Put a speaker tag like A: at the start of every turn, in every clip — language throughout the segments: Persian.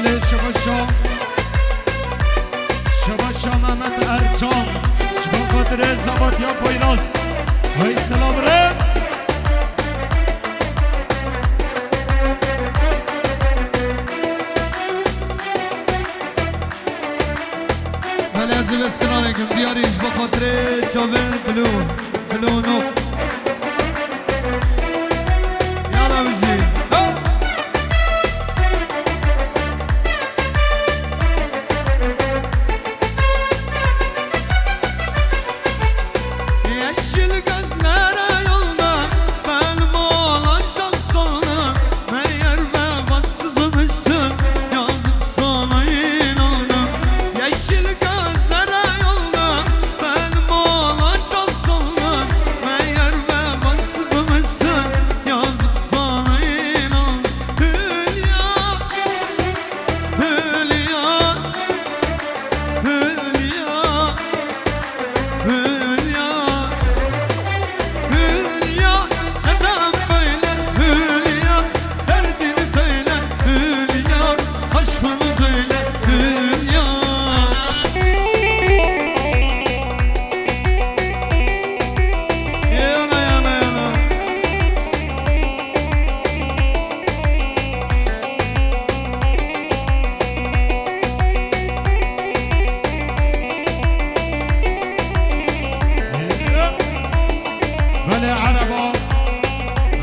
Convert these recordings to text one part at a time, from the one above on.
A: بله شباشا محمد ارجان شما قدر زباد یا پایلاس های سلام رز
B: بله از وسترانکم بیاریش با خاطر چاور بلو نو یالا بجی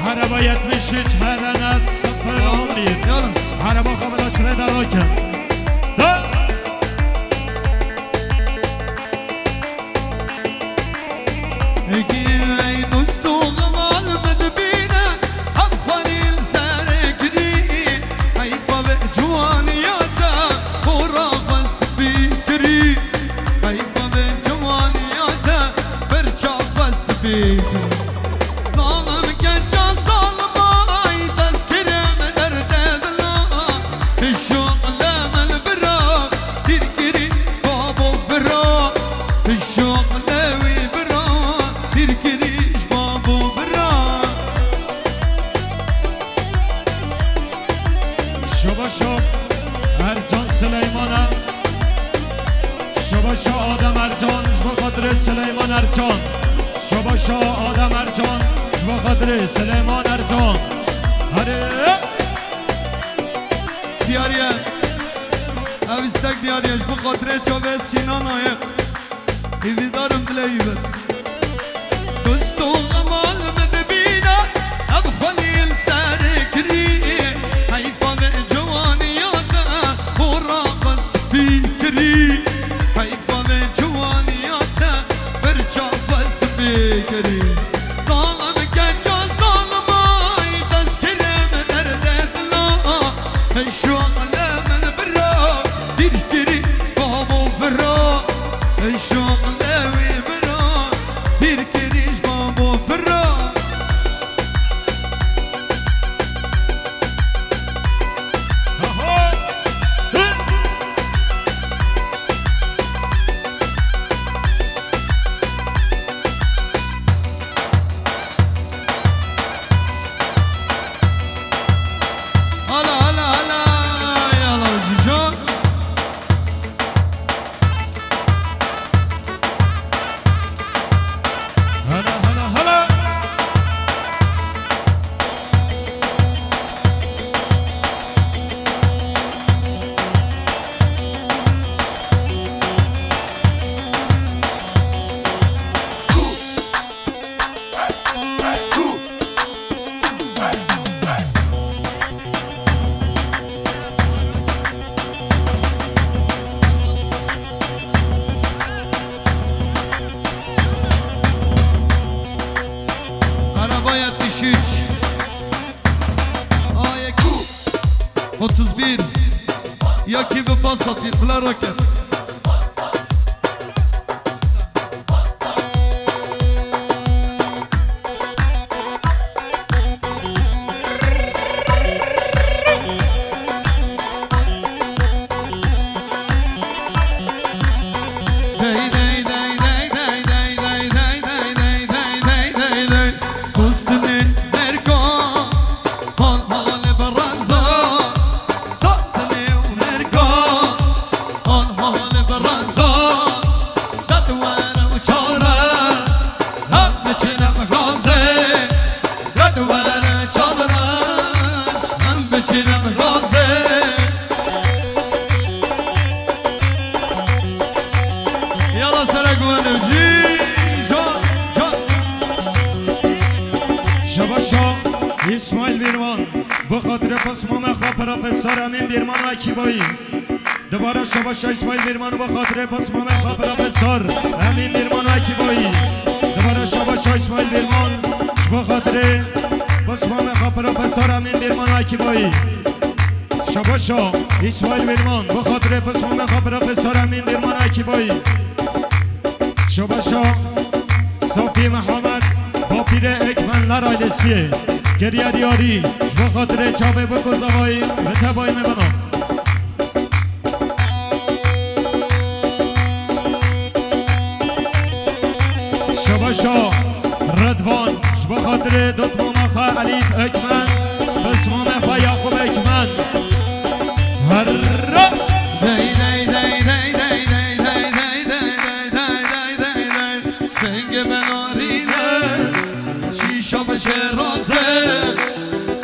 A: عربا یتمشش هرن از سفر آمیر عربا قبل اشره دراکن شباشا آدم ارجان جوا قدر سلیمان ارجان شباشا آدم ارجان جوا قدر سلیمان ارجان هره
B: دیاریه اویستک دیاریه جوا قدر چاوه سینان آیق ایویدارم دلیوه دوستو غمال مدبینه اب خلیل سر کری حیفا به جوانیاته برا بس فکری حیفا به جوانیاته برچا بس فکری ظالم کچا ظالمای تذکرم درد دلا شغله من برا دیر کری بابو برا شغله وی برا دیر کریش بابو برا Arabaya 73 AYQ 31 Jaki by Passat i Bla Rocket بچینم رازه یالا سرک اومدم جی جان
A: شباشا اسماعیل بیرمان بخاطر پسمام خواه پروفسور امین بیرمان و اکیبایی دوباره شباشا اسماعیل بیرمان بخاطر پسمام خواه پروفسور امین بیرمان و اکیبایی دوباره شباشا اسماعیل بیرمان بخاطر پسمام خواه پروفسور امین بیرمان و اکیبایی شباشا اسماعیل بیرمان بخاطر پسمام خواه پروفسور امین بیرمان و اکیبایی شباشا صافی محمد با پیر اکمنلر آیلسیه گریه دیاری شما خاطر چاپه بکوزاوایی به تبایی میبنام شباشا ردوان شما خاطر دوت مامخا علیف اکمن بس مامخا یعقوب اکمن هر
B: دی دی دی دی دی دی دی دی دی دی دی سنگ بنارینه شیشا بشه رازه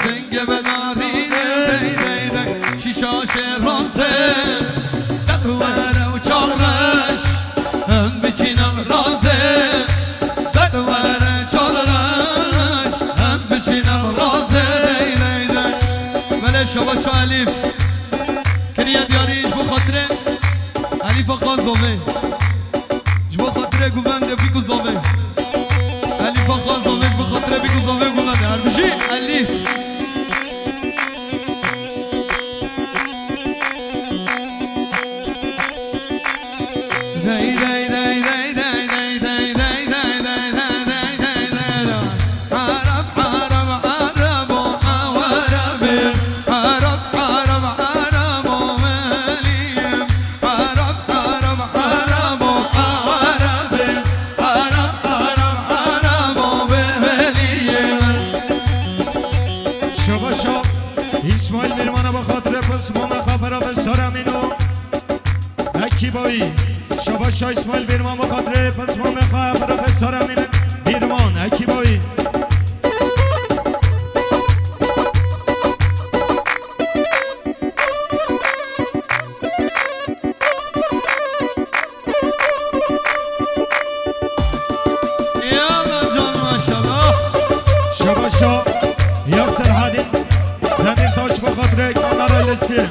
B: سنگ بنارینه دی دی دی شیشا شه رازه دستوره و چارش هم بچینم رازه دستوره چارش هم بچینم رازه دی دی دی بله شباشا علیف کنیه دیاریش بخاطره علیف آقا زومه جبا خاطره گوونده بی گوزومه علیف آقا زومه بخاطره بی گوزومه گوونده هر بشی علیف دی دی دی دی دی دی دی دی دی دی دی دی دی عرب عرب عرب و عربی عرب عرب عرب و ملیم عرب عرب عرب و عربی عرب عرب عرب و ملیم
A: شباشا اسماعیل بیرمان بخاطر پسمام خواه پروفسور امینو اکیبایی شباشا اسماعیل بیرمان بخاطر پسمام خواه پروفسور امین بیرمان اکیبایی
B: یالا جان ماشاءالله
A: شباشا یاسر حدید دمیر تاش بخاطر اکمانلر آیلسیه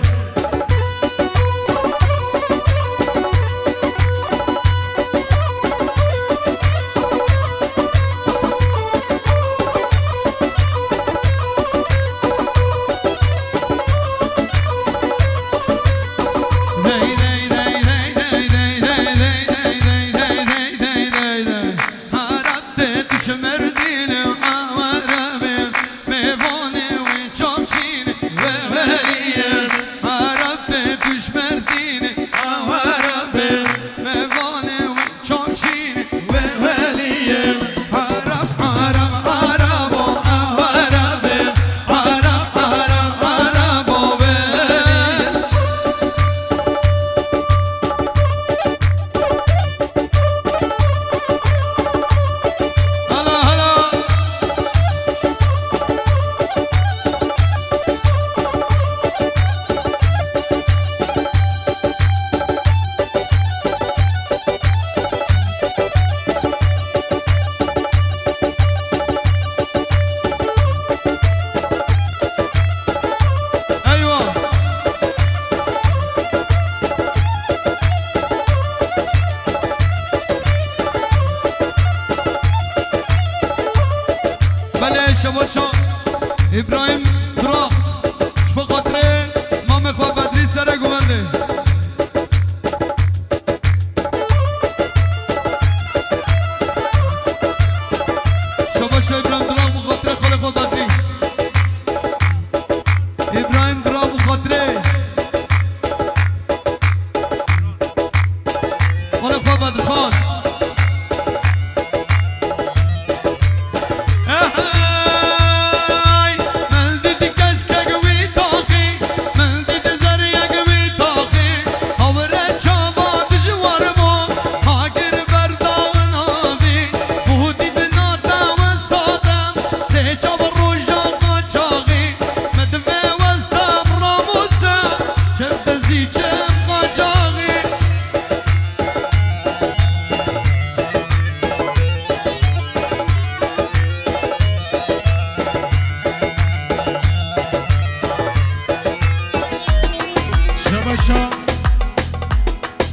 B: عرب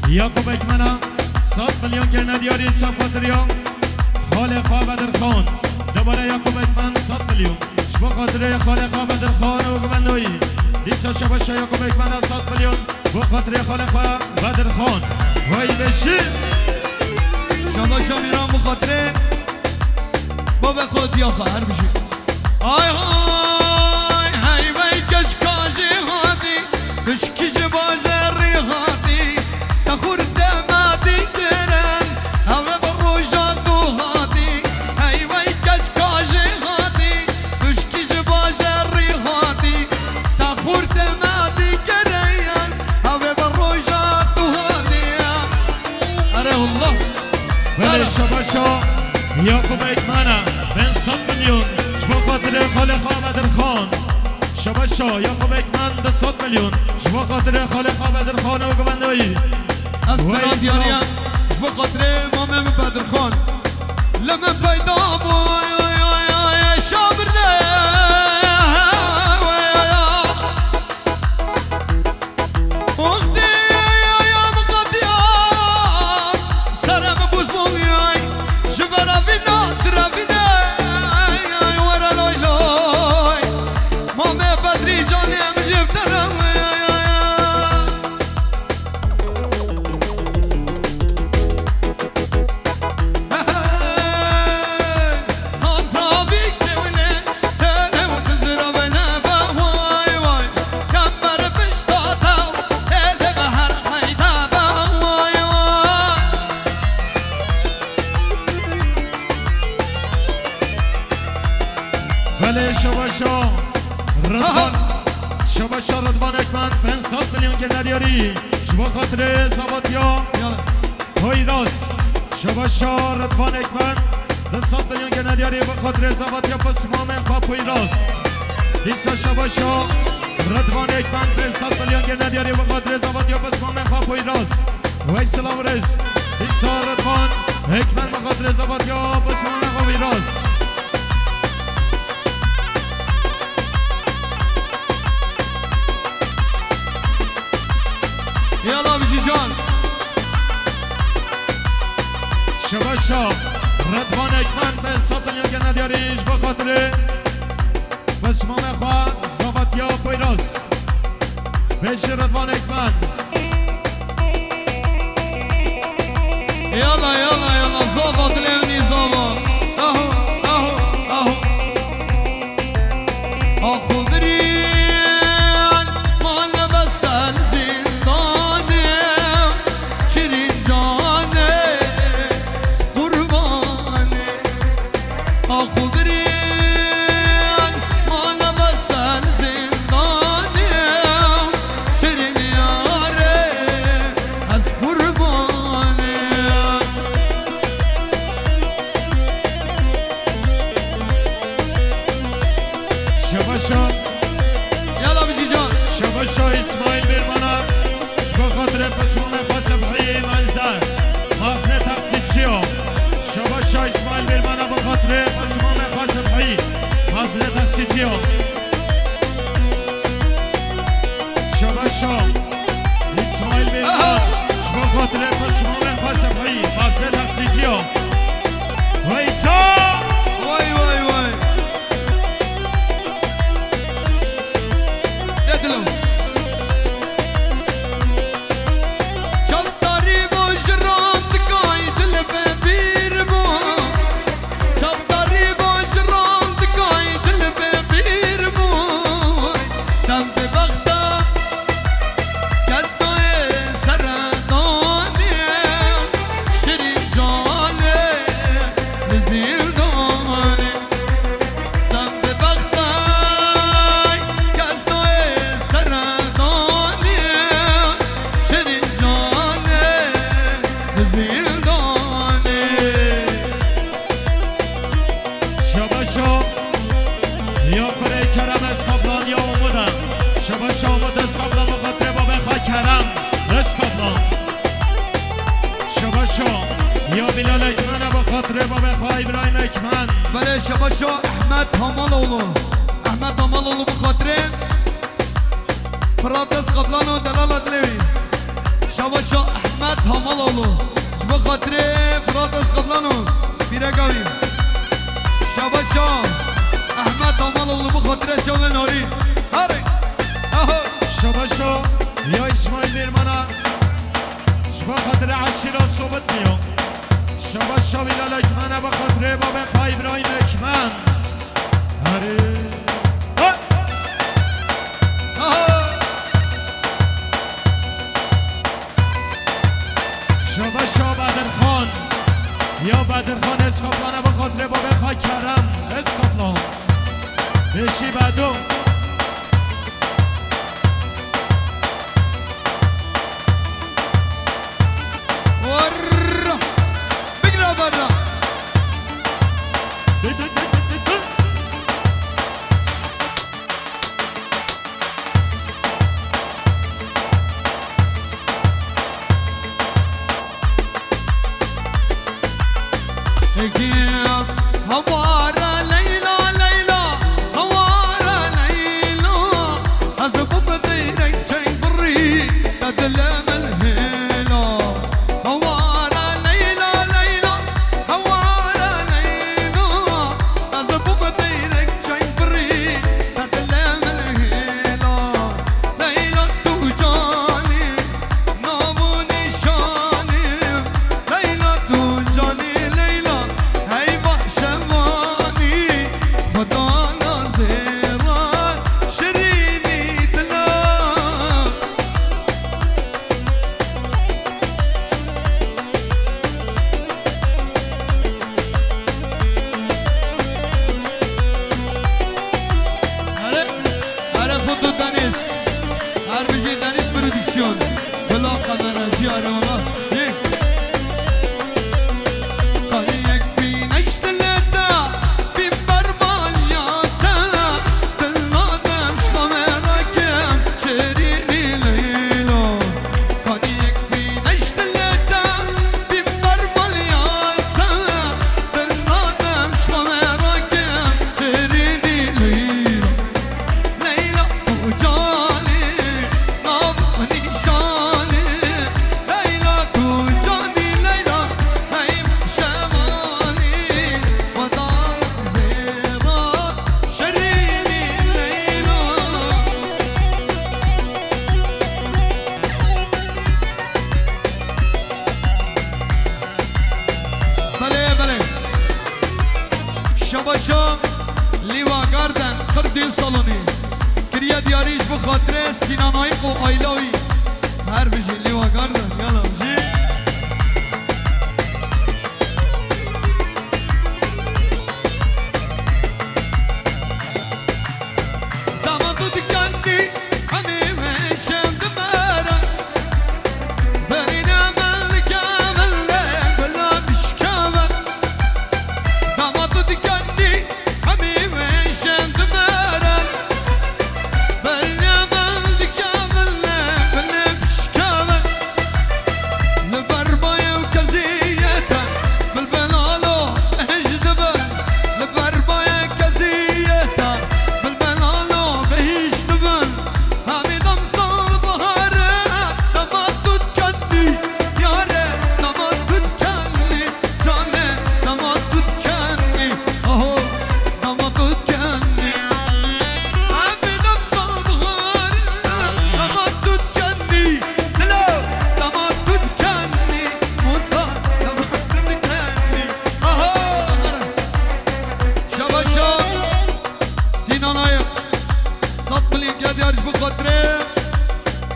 A: یعقوب اکمنا 100 میلیون گرنه دیاری سفاتریا خالق بدر خان دوباره یعقوب اکمن 100 میلیون شما خاطر خالق بدر خان و گمنوی دیسا شباش یعقوب اکمن 100 میلیون با خاطر خالق بدر خان وای بشی
B: شما میرم بخاطره با به خود یا خواهر بشی آی های های وی کچ کاجی هادی کشکش باجری هادی تخور دمادی درن همه بر روژان دو هادی های وی کچ کاجی هادی کشکش باجری هادی تخور دمادی گریان همه بر روژان دو هادی اره الله
A: ولی شباشا یعقوب اکمنا من 100 میلیون شما خاطر خالق بدر خان شباشا یعقوب اکمن 100 میلیون شما خاطر خالق بدر خان و گمنوی
B: استراد دیاریم شما خاطر امام بدر خان لما پیدا بوی شابرنه وقتی یا مقدیان سرم بوز بوی شبرا وینا دروینه ورا لوی لوی امام بدری جانیم جفترم
A: ولی شباشا رضوان شباشا رضوان اکمن 500 میلیون گرنه دیاری شما خاطر زباتیا های راست شباشا رضوان اکمن 200 میلیون گرنه دیاری به خاطر زباتیا پسمام پاپوی راست دیسا شباشا رضوان اکمن 500 میلیون گرنه دیاری به خاطر زباتیا پسمام پاپوی راست وی سلام رز دیسا رضوان اکمن به خاطر زباتیا پسمام پاپوی راست
B: یالا بیجی جان
A: شباشا رضوان اکمن به 100 میلیون گرنه دیاریش با خاطر بسمام خواه زاواتیا پیراس بش رضوان اکمن
B: یالا یالا یالا زاوا دلونی زاوا اهو اهو اهو آخو برین مال بسن زندانم شیرین جانه قربانه آخو برین مال بسن زندانم شیرین یاره از قربانه
A: شباشا
B: یالا بیجی جان
A: شباشا اسماعیل برمانا شبا خاطر بسمام خواه سبحی منزر مازن تقصیدشیو شباشا اسماعیل برمانا با خاطر بسمام خواه سبحی مازن تقصیدشیو شباشا اسماعیل برمانا شبا خاطر بسمام خواه سبحی مازن تقصیدشیو ویسا
B: وای وای وای دلم چطوری بجراند گای دل ببیر بو چطوری بجراند گای دل ببیر بو دم به وقتا کستای سردانی شیرین جانه بزیردانی دم به وقتا کستای سردانی شیرین جانه بزیردانی
A: شباشا یا برای کرم از قبلان یا اومدم شباشا آمد از قبلان بخاطر با بخواه کرم از قبلان شباشا یا بلال اکمن بخاطر با بخواه ابراهیم اکمن
B: بله شباشا احمد همالوğlu احمد همالوğlu bu خاطره فرات از قبلان و دلال ادلوی شباشا احمد همالاولو جبا خاطر فرات از قبلانو بیره گاوی شباشا احمد همالاولو بخاطر شامل ناری هره اهو
A: شباشا یا اسماعیل بیرمانا شبا خاطر عشیرا صحبت میام شباشا بیلال اکمنه بخاطر بابا خای ابراهیم اکمن هره شباشا بدر خان یا بدر خان اسکاپلانه بخاطر بابا خای کرم اسکاپلان بشی بدو
B: بگرا برا هوارا ليلى ليلى هوارا ليلى أزبط ديرك جاي بري تدلم الهيلة هوارا ليلى ليلى هوارا ليلى أزبط ديرك جاي بري تدلم الهيلة ليلى توجاني نابوني شاني ليلى توجاني ليلى هيبة شماني خدانا زيران شريني دلال هره فوتو دنیز هر بجی دنیز پرودیکسیون بلا قمر جی آره والا قريك بينش تلتا ببربالياتا تلنادم شخمراكم شريني ليلو قريك بينش تلتا ببربالياتا تلنادم شخمراكم شريني ليلو ليلى وجالي نابني شالي ليلى توجاني ليلى هيم شمالي ودار زيران شريني ليلى بله بله شباشا لیوا گاردن قردین سالونی کریا دیاریش بخاطر سینانایی و آیلاوی هر بجی لیوا گاردن یالا بجی دامادو دکندی همیم شمد مرن برینه ملکه ملک بلا بشکمن دامادو دکندی همیم شمد مرن برینه ملکه ملک بلا بشکمن لبربايا وكزيتا بالبلالو اجدبن لبربايا كزيتا بالبلالو بيجدبن حميد امصال بهارات دماتو تكني يا ريت دماتو تكني جاني دماتو تكني اهو دماتو تكني حميد امصال بهارات دماتو تكني لا دماتو تكني موسى دماتو تكني اهو شباشا سینان آیق صد ملین گدیارش بخاطره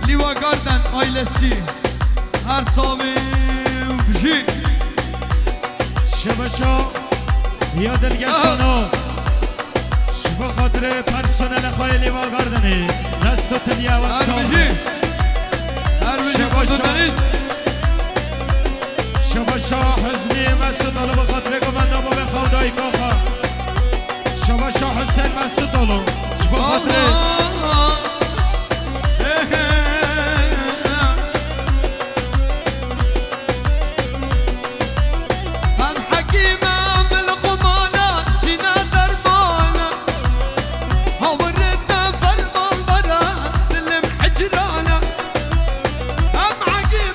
B: لیوا گاردن آیلسی هر سامی بجی
A: شباشا یا دلگشانو شبا خاطر پرسنل خواهی لیوا گردنی دست و تنیا و
B: هر
A: سام
B: بجی هر بجی
A: شباشا.
B: فوتو دنیز
A: شباشا حزنی مسعود آلو بخاطر گوونده با به خودای کاخا شباشا حسین مسعود آلو شبا خاطر
B: Allah هم حكيمة بالغمانة سينا دربانة هورتنا فرمان برا دلم حجرانة هم حكيمة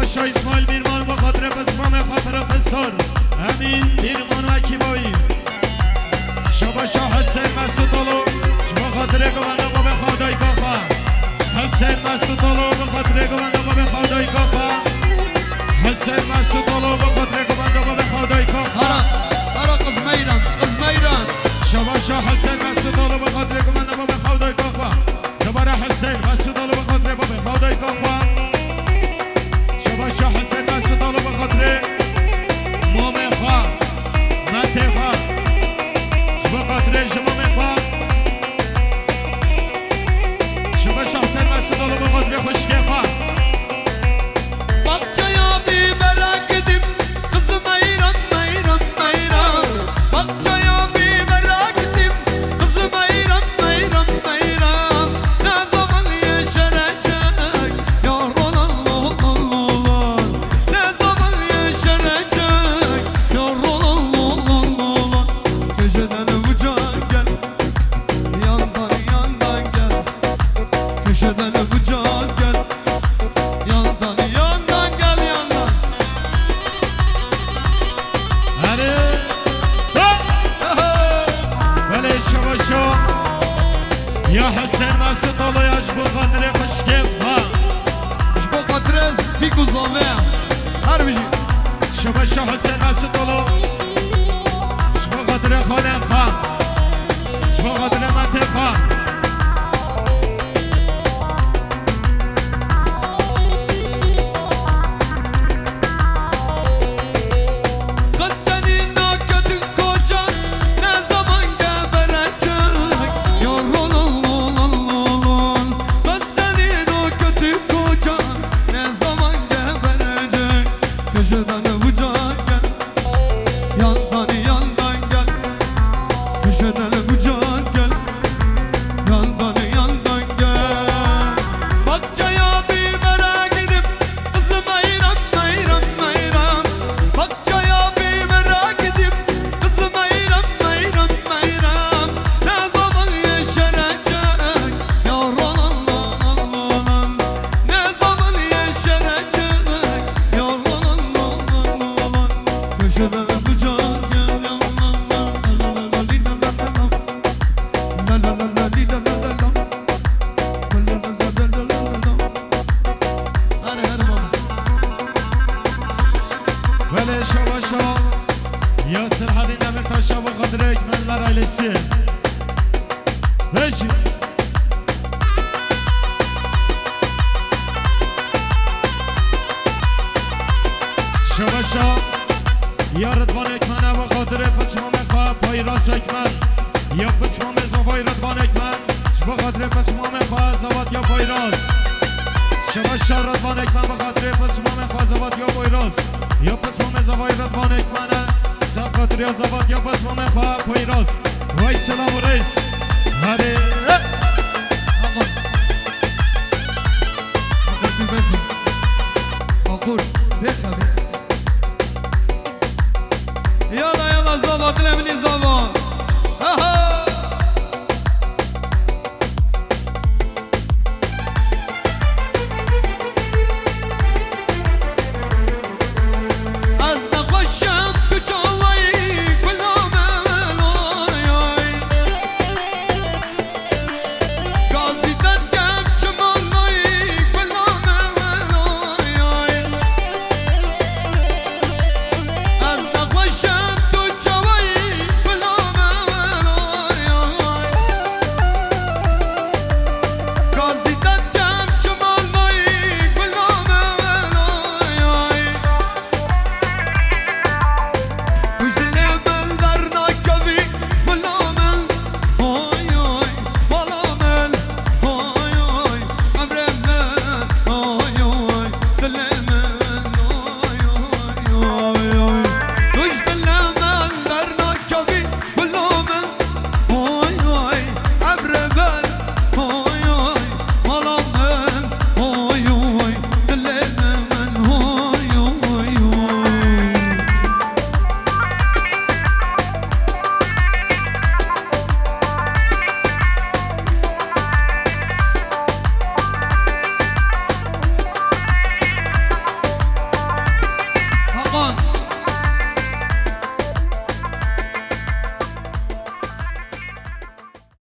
A: شباشا اسماعیل بیرمان با خاطر پسمام خاطر فسار امین بیرمان و اکیبایی شباشا حسین مسعود دولو با خاطر گوانده با به خدای کافا حسین مسعود دولو با خاطر گوانده با به خدای کافا حسین مسعود دولو با خاطر گوانده با به خدای کافا
B: هرا قزمیران قزمیران
A: شباشا حسین مسعود دولو با خاطر گوانده با به خدای کافا دوباره حسین مسعود دولو با خاطر با به خدای کافا شباشا حسین مسعود دولو با خاطر مام خوا منطقه با خاطر شما مخوا شباشا حسین مسعود دولو با خاطر خوشگه خوا
B: Bakçaya bir merak edip kızım ayran ayran ayran Bakçaya bir merak edip kızım ayran ayran ayran Ne zaman yeşerecek yar olan olan Ne zaman yeşerecek yar olan olan Köşeden bucak gel yandan yandan gel Köşeden bucak gel yandan yandan gel yandan
A: هره ولی شباشا یا حسین مسعود دولو یاش با خاطر خوشگه خوا
B: Şbo katrez fiku zame Her bir şey
A: شباشا حسین مسعود دولو شبا خاطر خانه خوا شبا خاطر منطقه خوا
B: Kız senin o kötü kocan ne zaman geberecek Yar olan Kız senin o kötü kocan ne zaman geberecek Köşeden bucak gel yandan yandan gel Köşeden bucak gel yandan yandan gel Bakçaya bir merak edip kızım ayran ayran ayran Bakçaya bir merak edip kızım ayran ayran ayran Ne zaman yeşerecek yar olan Ne zaman yeşerecek yar olan Köşeden bucak gel yandan La la la la la la la Hadi hadi baba
A: ولی شباشا یاسر حدی نمیر تاشا با خاطر اکمنلر ailesi بشی شباشا یا رضوان اکمنه با خاطر پسمام خواه پای راست اکمن یا پسمام زوای رضوان اکمن با خاطر پسمام خواه زواد یا پای راست شباشا رضوان اکمن با خاطر پسمام خواه زواد یا پای راست یا پسمام زوای رضوان اکمنه سب خاطر یا زواد یا پسمام خواه پای راست وای سلام و رئیس هره